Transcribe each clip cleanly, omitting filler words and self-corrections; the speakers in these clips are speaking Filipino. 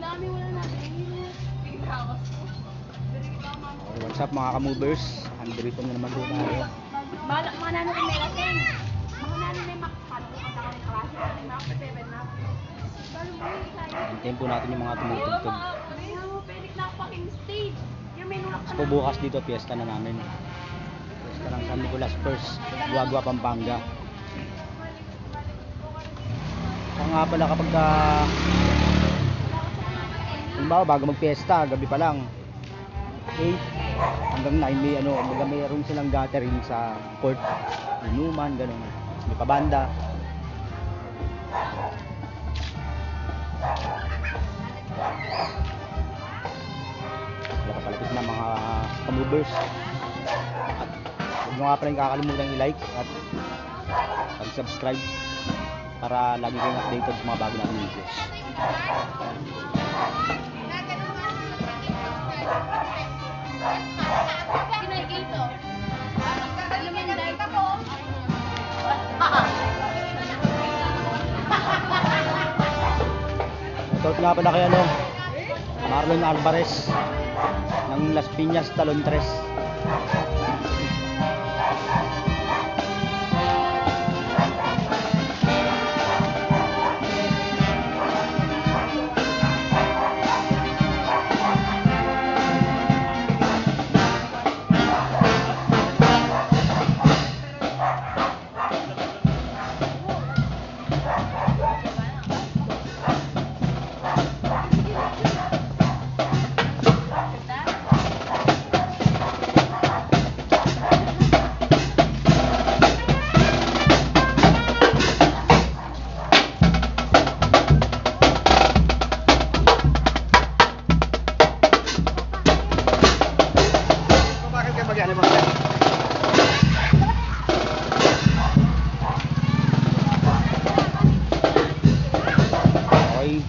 What's up mga ka-movers? Andito na naman po tayo. Mga nano kung may lasing. Mga nano may makapano kung kanta ka ng klase. Makapag-7 na. Hintayin po natin yung mga tumutugtog. Pwede na fucking stage. Yung may nulak Tapos po bukas dito, fiesta na namin. Fiesta ng San Nicolas First, Guagua, Pampanga. Saka nga pala kapag halimbawa bago mag-fiesta, gabi pa lang 8 hanggang 9 may mayroon silang gathering sa court, inuman, gano'n, may pabanda. Palapit na mga ka-movers, at huwag nyo nga pala yung kakalimutan i-like at mag-subscribe para lagi kayong updated sa mga bago natin videos. Ito nga pala kay Marlon Alvarez ng Las Piñas, Talon 3. Okay.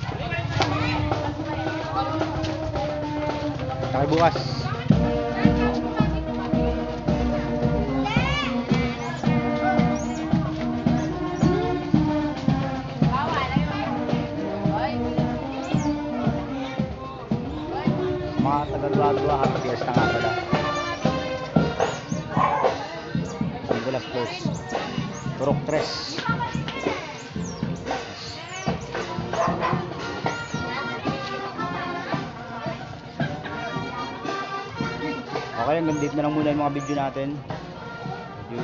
Tayo bukas. Mga taga-dua-dua at fiesta nga pala. San Nicolas First, Turok 3. Okay, hanggang dito na lang muna yung mga video natin. Kasi